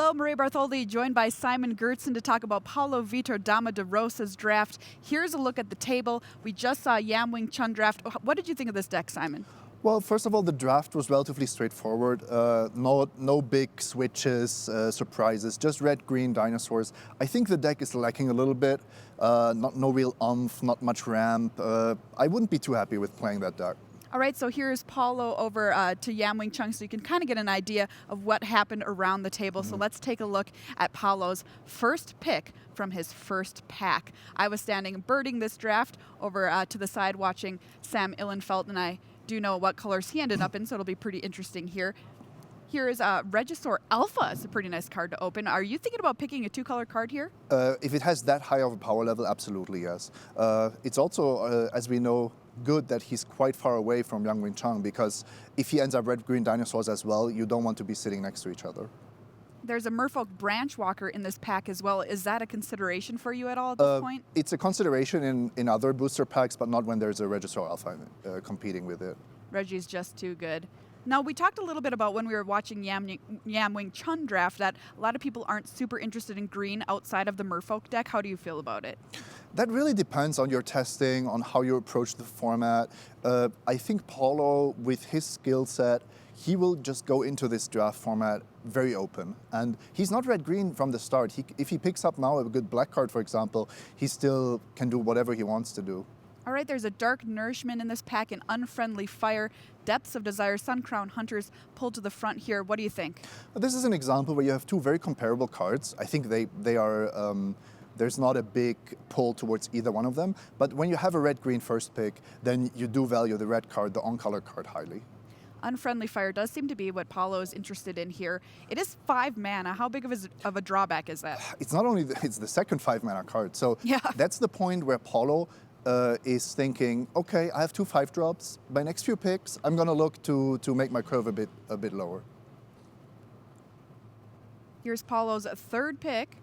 Hello, Maria Bartholdi, joined by Simon Gertzen to talk about Paulo Vitor Damo da Rosa's draft. Here's a look at the table. We just saw Yam Wing Chun draft. What did you think of this deck, Simon? Well, first of all, the draft was relatively straightforward. No big switches, surprises, just red-green dinosaurs. I think the deck is lacking a little bit. No real oomph, not much ramp. I wouldn't be too happy with playing that deck. All right, so here's Paulo over to Yam Wing Chun, so you can kind of get an idea of what happened around the table. So let's take a look at Paulo's first pick from his first pack. I was standing birding this draft over to the side watching Sam Illenfelt, and I do know what colors he ended up in, so it'll be pretty interesting here. Here is Regisaur Alpha. It's a pretty nice card to open. Are you thinking about picking a two-color card here? If it has that high of a power level, absolutely yes. It's also, as we know, good that he's quite far away from Yam Wing Chun, because if he ends up red-green dinosaurs as well, you don't want to be sitting next to each other. There's a Merfolk Branchwalker in this pack as well. Is that a consideration for you at all at this point? It's a consideration in other booster packs, but not when there's a Regisaur Alpha competing with it. Reggie's just too good. Now, we talked a little bit about when we were watching Yam Wing Chun draft that a lot of people aren't super interested in green outside of the Merfolk deck. How do you feel about it? That really depends on your testing, on how you approach the format. I think Paulo, with his skill set, he will just go into this draft format very open. And he's not red-green from the start. If he picks up now a good black card, for example, he still can do whatever he wants to do. All right, there's a Dark Nourishment in this pack, an Unfriendly Fire, Depths of Desire, Suncrown Hunters pulled to the front here. What do you think? This is an example where you have two very comparable cards. I think they are... There's not a big pull towards either one of them. But when you have a red-green first pick, then you do value the red card, the on-color card, highly. Unfriendly Fire does seem to be what Paulo is interested in here. It is 5 mana. How big of a drawback is that? It's not only, it's the second 5 mana card. So yeah. That's the point where Paulo is thinking, okay, I have 2 5-drops. My next few picks, I'm going to look to make my curve a bit lower. Here's Paulo's third pick.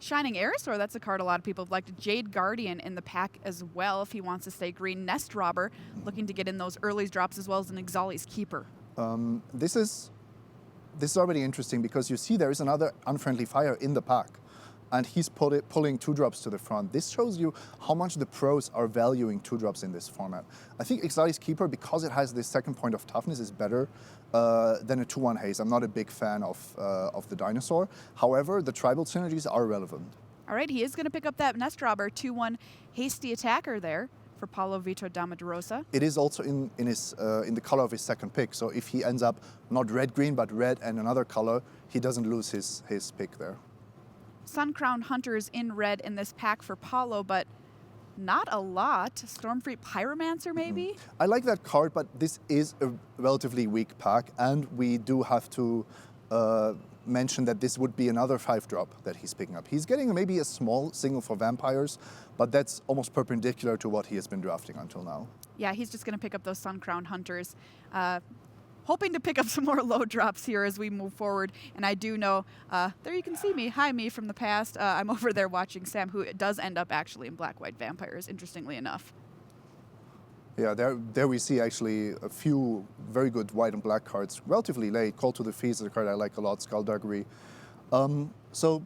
Shining Aerosaur, that's a card a lot of people have liked. Jade Guardian in the pack as well if he wants to stay green. Nest Robber, looking to get in those early drops as well as an Ixali's Keeper. This is already interesting because you see there is another Unfriendly Fire in the pack. And he's pulling 2 drops to the front. This shows you how much the pros are valuing 2 drops in this format. I think Ixali's Keeper, because it has this second point of toughness, is better than a 2-1 haste. I'm not a big fan of the dinosaur. However, the tribal synergies are relevant. All right, he is going to pick up that Nest Robber, 2-1 hasty attacker there for Paulo Vitor Damo da Rosa. It is also in the color of his second pick. So if he ends up not red-green, but red and another color, he doesn't lose his pick there. Suncrown Hunters in red in this pack for Paulo, but not a lot. Stormfleet Pyromancer, maybe? I like that card, but this is a relatively weak pack, and we do have to mention that this would be another 5-drop that he's picking up. He's getting maybe a small single for vampires, but that's almost perpendicular to what he has been drafting until now. Yeah, he's just going to pick up those Suncrown Hunters. Hoping to pick up some more low drops here as we move forward. And I do know, there you can see me. Hi, me from the past. I'm over there watching Sam, who does end up actually in Black-White Vampires, interestingly enough. Yeah, there we see actually a few very good white and black cards, relatively late. Call to the Feast is a card I like a lot, Skullduggery. So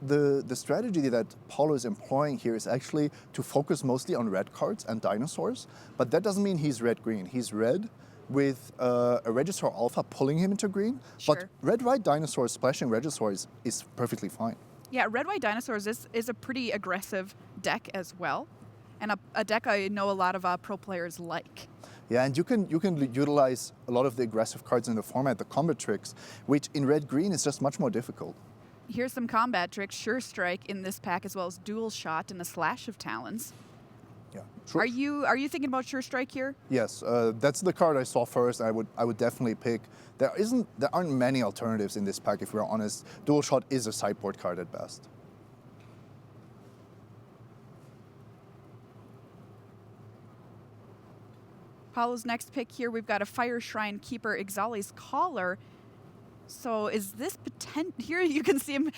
the strategy that Paulo is employing here is actually to focus mostly on red cards and dinosaurs. But that doesn't mean he's red-green. He's red with a Regisaur Alpha pulling him into green. Sure. But red-white dinosaurs splashing Regisaurs is perfectly fine. Yeah, red-white dinosaurs is a pretty aggressive deck as well, and a deck I know a lot of pro players like. Yeah, and you can utilize a lot of the aggressive cards in the format, the combat tricks, which in red-green is just much more difficult. Here's some combat tricks. Sure Strike in this pack, as well as Dual Shot and a Slash of Talons. Yeah, sure. Are you thinking about Sure Strike here? Yes, that's the card I saw first. I would definitely pick. There aren't many alternatives in this pack, if we're honest. Dual Shot is a sideboard card at best. Paulo's next pick here, we've got a Fire Shrine Keeper, Ixali's Caller. So is this here you can see him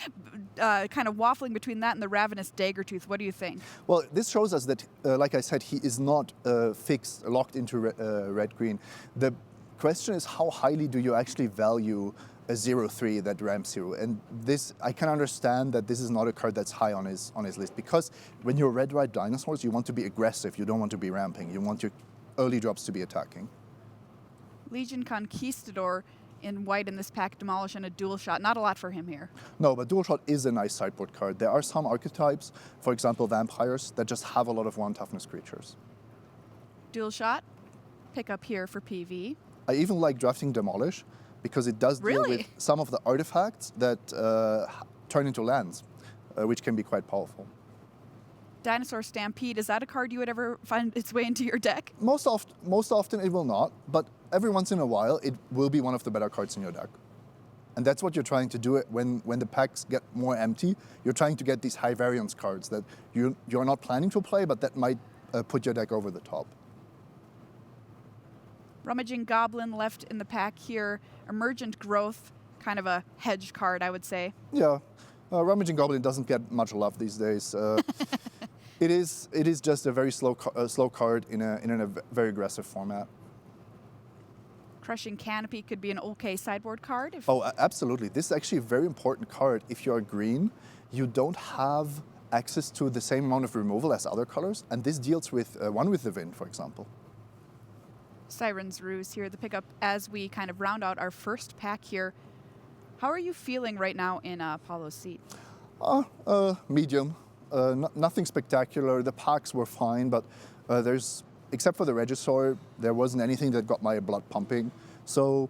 kind of waffling between that and the Ravenous Daggertooth. What do you think? Well, this shows us that, like I said, he is not fixed, locked into red-green. The question is, how highly do you actually value a 0/3 that ramps you. And this, I can understand that this is not a card that's high on his list, because when you're red-white dinosaurs, you want to be aggressive. You don't want to be ramping. You want your early drops to be attacking. Legion Conquistador in white in this pack, Demolish and a dual shot. Not a lot for him here. No, but dual shot is a nice sideboard card. There are some archetypes, for example, vampires, that just have a lot of 1 toughness creatures. Dual shot, pick up here for PV. I even like drafting Demolish, because it does deal Really? with some of the artifacts that turn into lands, which can be quite powerful. Dinosaur Stampede, is that a card you would ever find its way into your deck? Most often it will not, but every once in a while it will be one of the better cards in your deck. And that's what you're trying to do when the packs get more empty. You're trying to get these high variance cards that you're not planning to play, but that might put your deck over the top. Rummaging Goblin left in the pack here. Emergent Growth, kind of a hedge card, I would say. Yeah, Rummaging Goblin doesn't get much love these days. It is just a very slow card in a very aggressive format. Crushing Canopy could be an okay sideboard card. Oh, absolutely. This is actually a very important card. If you're green, you don't have access to the same amount of removal as other colors, and this deals with One with the Wind, for example. Siren's Ruse here, the pickup as we kind of round out our first pack here. How are you feeling right now in Paulo's seat? Medium. Nothing spectacular. The packs were fine, but except for the Regisaur, there wasn't anything that got my blood pumping. So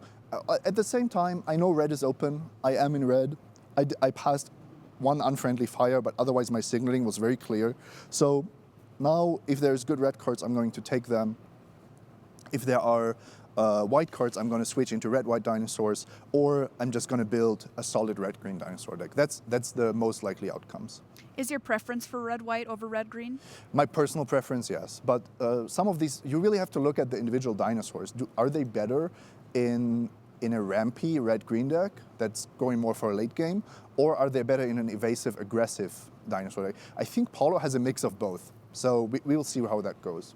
at the same time, I know red is open. I am in red. I passed 1 unfriendly fire, but otherwise my signaling was very clear. So now, if there's good red cards, I'm going to take them. If there are white cards, I'm going to switch into red-white dinosaurs, or I'm just going to build a solid red-green dinosaur deck. That's the most likely outcomes. Is your preference for red-white over red-green? My personal preference, yes. But some of these, you really have to look at the individual dinosaurs. Are they better in a rampy red-green deck that's going more for a late game, or are they better in an evasive, aggressive dinosaur deck? I think Paulo has a mix of both. So we will see how that goes.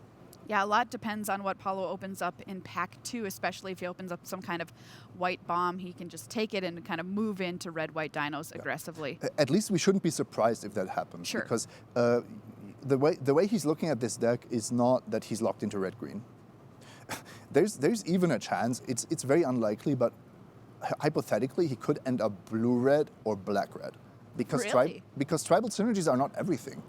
Yeah, a lot depends on what Paulo opens up in pack 2, especially if he opens up some kind of white bomb. He can just take it and kind of move into red-white dinos aggressively. At least we shouldn't be surprised if that happens. Sure. Because the way he's looking at this deck is not that he's locked into red-green. There's even a chance, it's very unlikely, but hypothetically he could end up blue-red or black-red. Because, really? Because tribal synergies are not everything.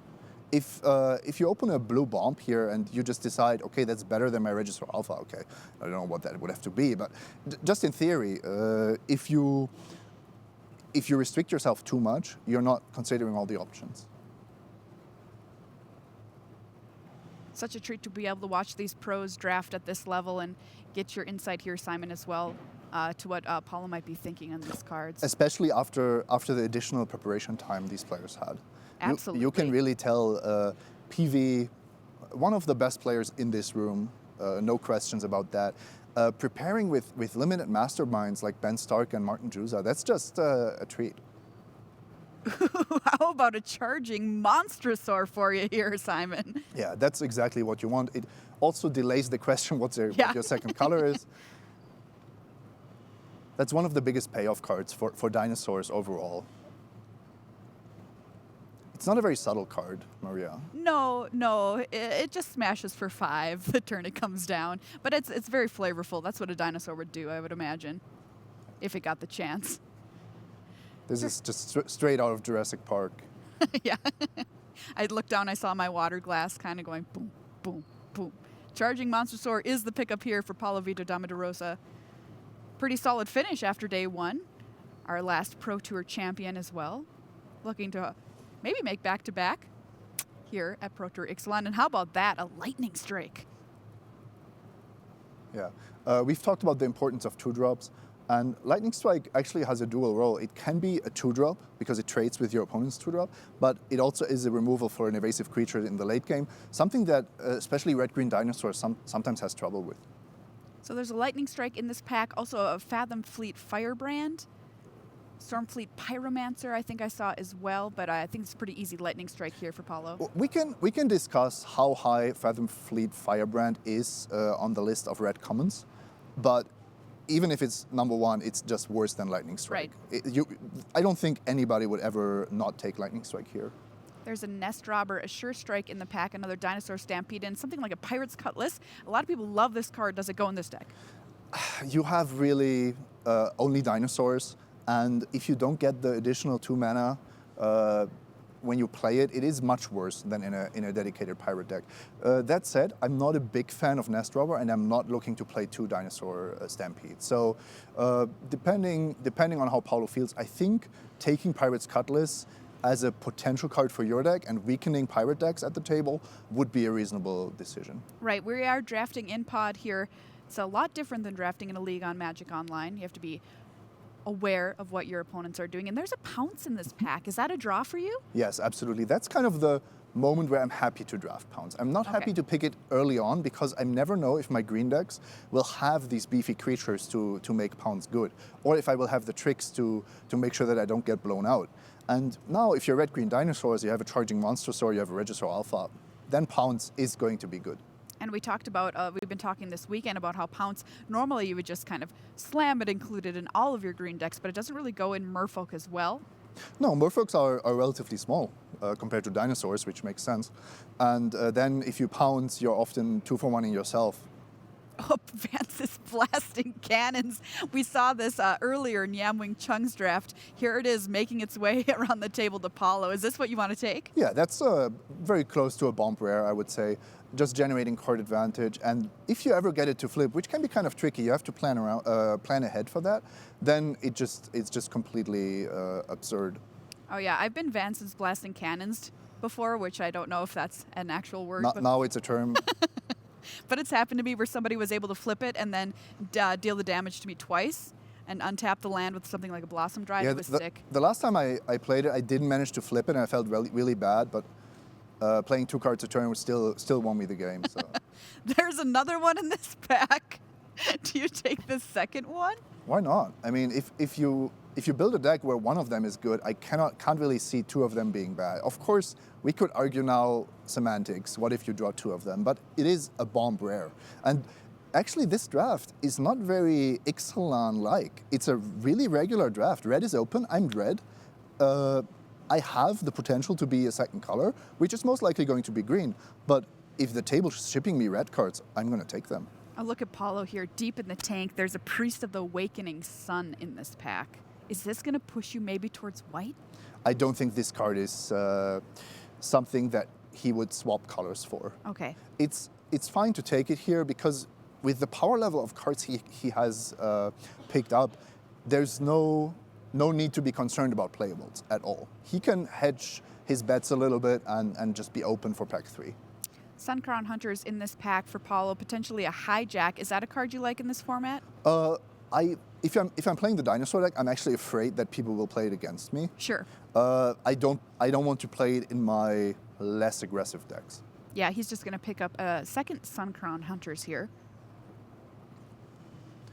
If you open a blue bomb here and you just decide, okay, that's better than my Regisaur Alpha, okay, I don't know what that would have to be, but just in theory, if you restrict yourself too much, you're not considering all the options. Such a treat to be able to watch these pros draft at this level and get your insight here, Simon, as well, to what Paulo might be thinking on these cards. Especially after the additional preparation time these players had. Absolutely. You can really tell PV, one of the best players in this room, no questions about that. Preparing with limited masterminds like Ben Stark and Martin Juza, that's just a treat. How about a charging Monstrosaur for you here, Simon? Yeah, that's exactly what you want. It also delays the question what your second color is. That's one of the biggest payoff cards for dinosaurs overall. It's not a very subtle card, Maria. No, it just smashes for 5 the turn it comes down. But it's very flavorful. That's what a dinosaur would do, I would imagine, if it got the chance. This is just straight out of Jurassic Park. Yeah. I looked down, I saw my water glass kind of going boom, boom, boom. Charging Monstrosaur is the pickup here for Paulo Vitor Damo da Rosa. Pretty solid finish after day 1. Our last Pro Tour champion as well. Looking to maybe make back-to-back here at Pro Tour Ixalan. And how about that, a lightning strike? Yeah, we've talked about the importance of 2-drops, and Lightning Strike actually has a dual role. It can be a 2-drop because it trades with your opponent's 2-drop, but it also is a removal for an evasive creature in the late game, something that especially red-green dinosaurs sometimes has trouble with. So there's a Lightning Strike in this pack, also a Fathom Fleet Firebrand. Stormfleet Pyromancer, I think I saw as well, but I think it's a pretty easy Lightning Strike here for Paulo. We can discuss how high Fathom Fleet Firebrand is on the list of red commons, but even if it's number one, it's just worse than Lightning Strike. I don't think anybody would ever not take Lightning Strike here. There's a Nest Robber, a Sure Strike in the pack, another Dinosaur Stampede, and something like a Pirate's Cutlass. A lot of people love this card. Does it go in this deck? You have really only dinosaurs, and if you don't get the additional 2 mana when you play it, it is much worse than in a dedicated pirate deck. That said, I'm not a big fan of Nest Robber, and I'm not looking to play 2 Dinosaur Stampedes. So depending on how Paulo feels, I think taking Pirate's Cutlass as a potential card for your deck and weakening pirate decks at the table would be a reasonable decision. Right, we are drafting in pod here. It's a lot different than drafting in a league on Magic Online. You have to be aware of what your opponents are doing. And there's a Pounce in this pack. Is that a draw for you? Yes, absolutely. That's kind of the moment where I'm happy to draft Pounce. I'm not happy to pick it early on because I never know if my green decks will have these beefy creatures to make Pounce good, or if I will have the tricks to make sure that I don't get blown out. And now if you're red-green dinosaurs, you have a charging monster sword, you have a Regisaur Alpha, then Pounce is going to be good. And we talked about, we've been talking this weekend about how Pounce, normally you would just kind of slam it included in all of your green decks, but it doesn't really go in Merfolk as well. No, Merfolks are relatively small compared to dinosaurs, which makes sense. And then if you Pounce, you're often 2-for-1ing yourself. Oh, Vance is blasting cannons. We saw this earlier in Yamwing Chung's draft. Here it is making its way around the table to Paulo. Is this what you want to take? Yeah, that's very close to a bomb rare, I would say. Just generating card advantage. And if you ever get it to flip, which can be kind of tricky, you have to plan ahead for that, then it's just completely absurd. Oh yeah, I've been Vance's blasting cannons before, which I don't know if that's an actual word. Now it's a term. But it's happened to me where somebody was able to flip it and then deal the damage to me twice and untap the land with something like a Blossom Drive. It was sick. The last time I played it, I didn't manage to flip it, and I felt really bad, but playing 2 cards a turn would still won me the game. So. There's another one in this pack. Do you take the second one? Why not? I mean, if you build a deck where one of them is good, I can't really see 2 of them being bad. Of course, we could argue now semantics. What if you draw 2 of them? But it is a bomb rare. And actually, this draft is not very Ixalan-like. It's a really regular draft. Red is open. I'm red. I have the potential to be a second color, which is most likely going to be green. But if the table's shipping me red cards, I'm going to take them. Oh, look at Paulo here, deep in the tank. There's a Priest of the Awakening Sun in this pack. Is this going to push you maybe towards white? I don't think this card is something that he would swap colors for. Okay. It's fine to take it here because with the power level of cards he has picked up, there's no need to be concerned about playables at all. He can hedge his bets a little bit and just be open for pack 3. Suncrown Hunters in this pack for Paulo, potentially a hijack. Is that a card you like in this format? If I'm playing the dinosaur deck, I'm actually afraid that people will play it against me. Sure. I don't want to play it in my less aggressive decks. Yeah, he's just going to pick up a second Suncrown Hunters here.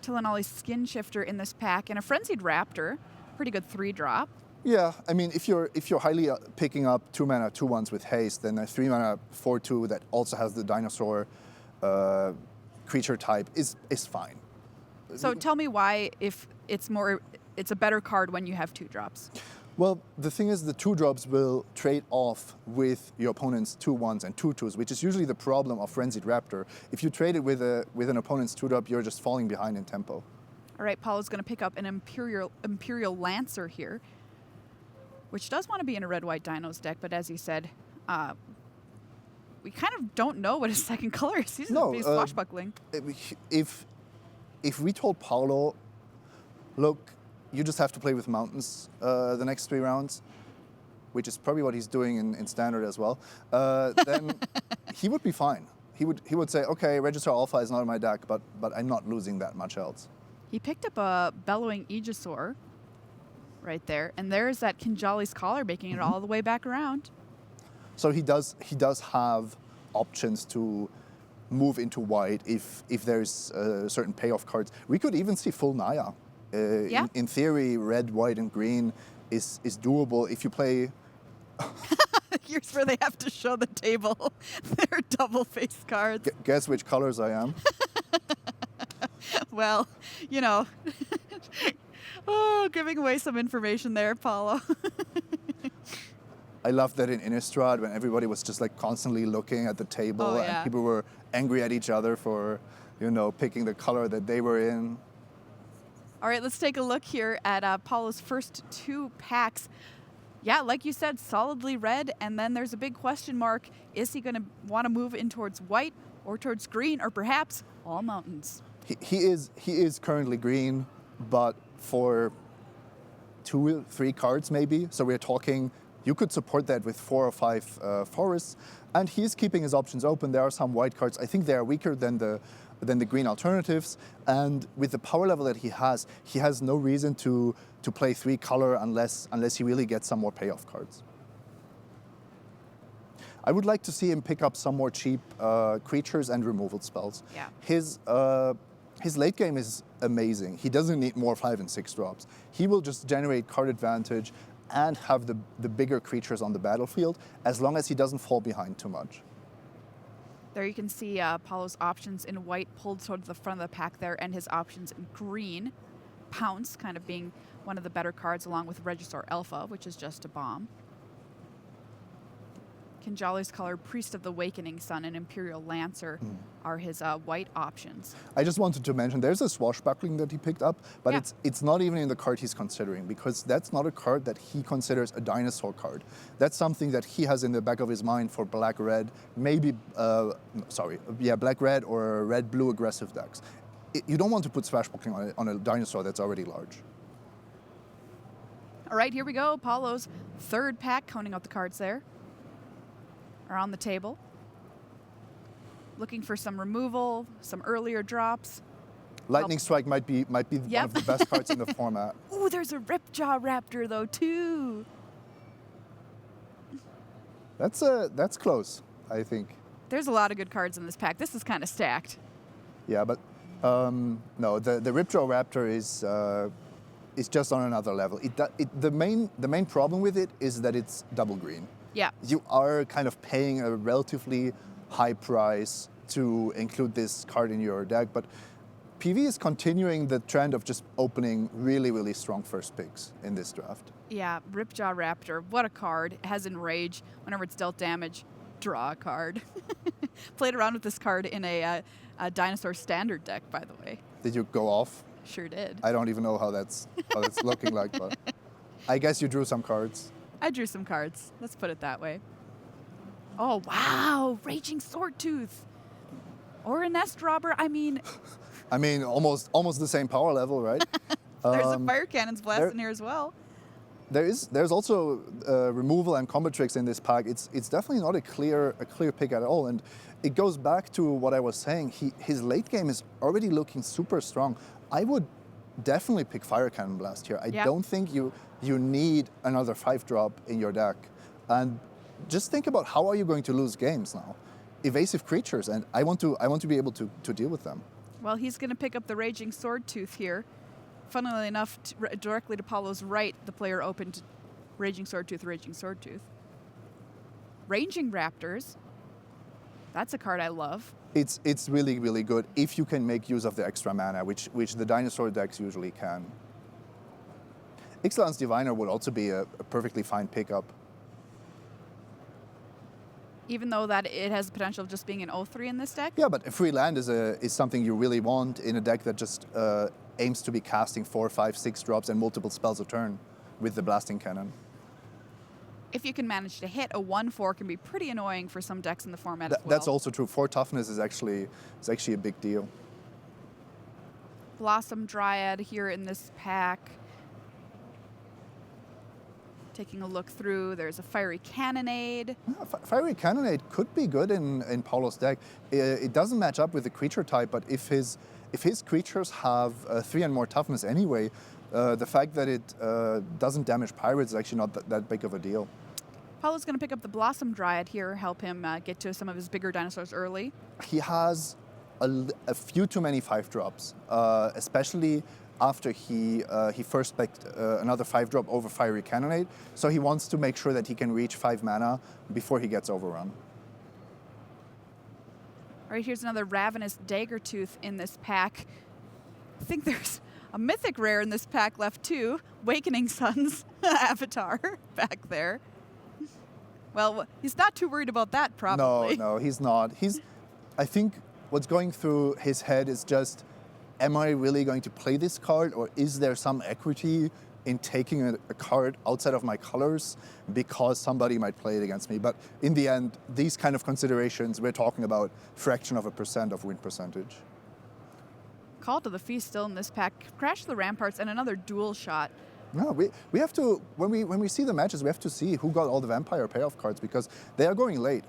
Tillinolly's Skin Shifter in this pack and a Frenzied Raptor. Pretty good 3-drop. Yeah, I mean, if you're highly picking up 2 mana 2/1s with haste, then a 3 mana 4/2 that also has the dinosaur creature type is fine. So tell me why, if it's a better card when you have 2 drops. Well, the thing is, the 2 drops will trade off with your opponent's 2/1s and 2/2s, which is usually the problem of Frenzied Raptor. If you trade it with an opponent's 2-drop, you're just falling behind in tempo. All right, Paulo's going to pick up an Imperial Lancer here, which does want to be in a red-white dinos deck, but as you said, we kind of don't know what his second color is. He's swashbuckling. If we told Paulo, look, you just have to play with mountains the next 3 rounds, which is probably what he's doing in standard as well, then he would be fine. He would say, okay, Regisaur Alpha is not in my deck, but I'm not losing that much else. He picked up a Bellowing Aegisaur right there, and there's that Kinjali's Collar making it all the way back around. So he does have options to move into white if there's certain payoff cards. We could even see full Naya. In theory, red, white, and green is doable if you play. Here's where they have to show the table. They're double-faced cards. Guess which colors I am. Well, you know, oh, giving away some information there, Paulo. I love that in Innistrad when everybody was just like constantly looking at the table Oh, and yeah. people were angry at each other for, picking the color that they were in. All right, let's take a look here at Paulo's first 2 packs. Yeah, like you said, solidly red, and then there's a big question mark. Is he going to want to move in towards white or towards green or perhaps all mountains? He is currently green, but for 2, 3 cards maybe. So we're talking, you could support that with 4 or 5 forests, and he's keeping his options open. There are some white cards. I think they are weaker than the green alternatives, and with the power level that he has no reason to play 3 color unless he really gets some more payoff cards. I would like to see him pick up some more cheap creatures and removal spells. Yeah. His late game is amazing. He doesn't need more 5 and 6 drops. He will just generate card advantage and have the bigger creatures on the battlefield as long as he doesn't fall behind too much. There you can see Paulo's options in white pulled towards the front of the pack there, and his options in green. Pounce kind of being one of the better cards, along with Regisaur Alpha, which is just a bomb. Kinjali's Color, Priest of the Awakening Sun, and Imperial Lancer are his white options. I just wanted to mention there's a Swashbuckling that he picked up, but Yeah. it's not even in the card he's considering, because that's not a card that he considers a dinosaur card. That's something that he has in the back of his mind for black-red, maybe, black-red or red-blue aggressive decks. You don't want to put Swashbuckling on a dinosaur that's already large. All right, here we go. Paulo's 3rd pack, counting out the cards there, are on the table. Looking for some removal, some earlier drops. Lightning Strike might be one of the best cards in the format. Ooh, there's a Ripjaw Raptor though too. That's close, I think. There's a lot of good cards in this pack. This is kind of stacked. Yeah, but no, the Ripjaw Raptor is just on another level. The main problem with it is that it's double green. Yeah. You are kind of paying a relatively high price to include this card in your deck, but PV is continuing the trend of just opening really, really strong first picks in this draft. Yeah, Ripjaw Raptor, what a card. It has Enrage. Whenever it's dealt damage, draw a card. Played around with this card in a Dinosaur Standard deck, by the way. Did you go off? Sure did. I don't even know how that's looking like, but I guess you drew some cards. I drew some cards. Let's put it that way. Oh, wow. Raging Swordtooth. Or a Nest Robber. I mean, almost the same power level, right? there's a Fire Cannon's Blast in here as well. There's also removal and combo tricks in this pack. It's definitely not a clear pick at all, and it goes back to what I was saying. His late game is already looking super strong. I would definitely pick Fire Cannon Blast here. I don't think you need another 5-drop in your deck, and just think about how are you going to lose games now? Evasive creatures, and I want to be able to deal with them. Well, he's going to pick up the Raging Swordtooth here. Funnily enough, directly to Paulo's right, the player opened Raging Swordtooth, Raging Swordtooth. Ranging Raptors. That's a card I love. It's really, really good if you can make use of the extra mana, which the dinosaur decks usually can. Ixalan's Diviner would also be a perfectly fine pickup. Even though that it has the potential of just being an 0-3 in this deck? Yeah, but a free land is something you really want in a deck that just aims to be casting 4, 5, 6 drops and multiple spells a turn with the Blasting Cannon. If you can manage to hit, a 1-4 can be pretty annoying for some decks in the format as well. That's also true. 4 toughness is actually a big deal. Blossom Dryad here in this pack. Taking a look through, there's a Fiery Cannonade. Yeah, Fiery Cannonade could be good in Paulo's deck. It doesn't match up with the creature type, but if his creatures have 3 and more toughness anyway, the fact that it doesn't damage pirates is actually not that big of a deal. Paulo's going to pick up the Blossom Dryad here, help him get to some of his bigger dinosaurs early. He has a few too many 5-drops, especially after he first picked another 5-drop over Fiery Cannonade. So he wants to make sure that he can reach 5 mana before he gets overrun. All right, here's another Ravenous Daggertooth in this pack. I think there's a mythic rare in this pack left too. Awakening Sun's avatar back there. Well, he's not too worried about that, probably. No, he's not. I think what's going through his head is just, am I really going to play this card, or is there some equity in taking a card outside of my colors because somebody might play it against me? But in the end, these kind of considerations, we're talking about fraction of a percent of win percentage. Call to the Feast still in this pack. Crash the Ramparts and another dual shot. No, we have to, when we see the matches, we have to see who got all the Vampire payoff cards, because they are going late.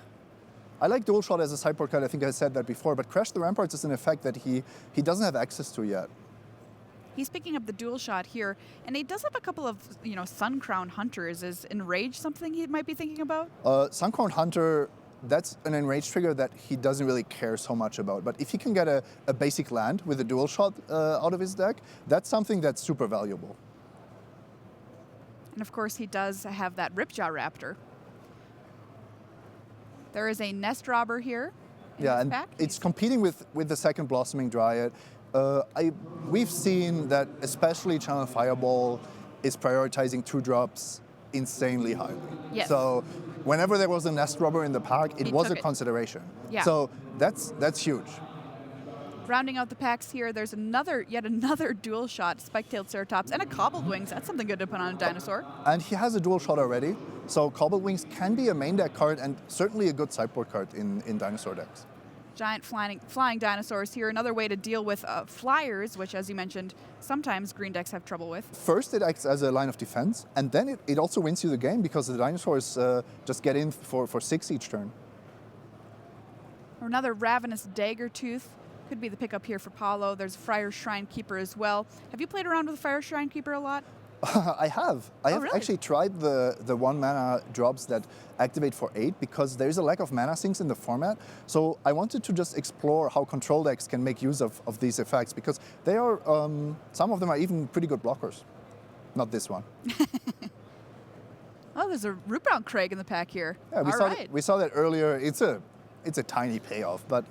I like Dual Shot as a sideboard card, I think I said that before, but Crash the Ramparts is an effect that he doesn't have access to yet. He's picking up the dual shot here, and he does have a couple of, Sun Crown Hunters. Is Enrage something he might be thinking about? Sun Crown Hunter, that's an Enrage trigger that he doesn't really care so much about. But if he can get a basic land with a dual shot out of his deck, that's something that's super valuable. And of course, he does have that Ripjaw Raptor. There is a Nest Robber here in this and pack. it's competing with the second Blossoming Dryad. We've seen that especially Channel Fireball is prioritizing 2-drops insanely highly. Yes. So whenever there was a Nest Robber in the pack, it was a consideration. Yeah. So that's huge. Rounding out the packs here, there's yet another dual shot, Spike-tailed Ceratops, and a Cobbled Wings. That's something good to put on a dinosaur. And he has a dual shot already, so Cobbled Wings can be a main deck card and certainly a good sideboard card in dinosaur decks. Giant flying dinosaurs here. Another way to deal with flyers, which, as you mentioned, sometimes green decks have trouble with. First, it acts as a line of defense, and then it also wins you the game because the dinosaurs just get in for 6 each turn. Or another Ravenous Daggertooth. Could be the pickup here for Paulo. There's Friar Shrine Keeper as well. Have you played around with Friar Shrine Keeper a lot? I have. I have really? actually tried the 1 mana drops that activate for 8 because there's a lack of mana sinks in the format. So I wanted to just explore how control decks can make use of these effects, because they are, some of them are even pretty good blockers. Not this one. Oh, there's a Rootbound Craig in the pack here. Yeah, we saw that earlier. It's a tiny payoff, but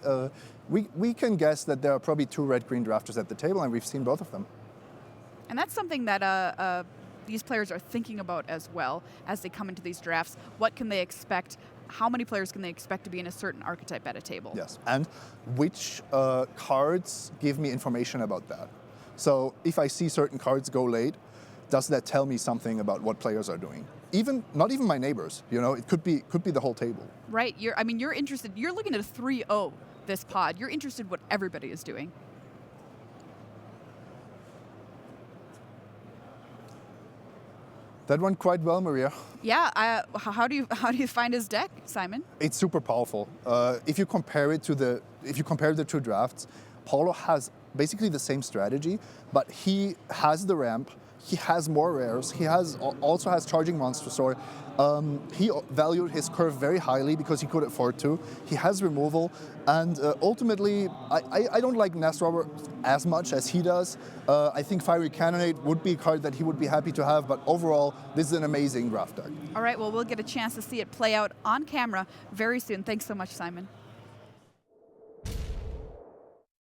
we can guess that there are probably 2 red-green drafters at the table, and we've seen both of them. And that's something that these players are thinking about as well as they come into these drafts. What can they expect? How many players can they expect to be in a certain archetype at a table? Yes, and which cards give me information about that? So if I see certain cards go late, does that tell me something about what players are doing? Not even my neighbors, it could be the whole table. Right, you're interested, you're looking at a 3-0 this pod. You're interested what everybody is doing. That went quite well, Maria. Yeah, how do you find his deck, Simon? It's super powerful. If you compare the 2 drafts, Paulo has basically the same strategy, but he has the ramp. He has more rares. He also has Charging Monster Sword. He valued his curve very highly because he could afford to. He has removal, and ultimately, I don't like Nest Robber as much as he does. I think Fiery Cannonade would be a card that he would be happy to have, but overall, this is an amazing draft deck. All right, well, we'll get a chance to see it play out on camera very soon. Thanks so much, Simon.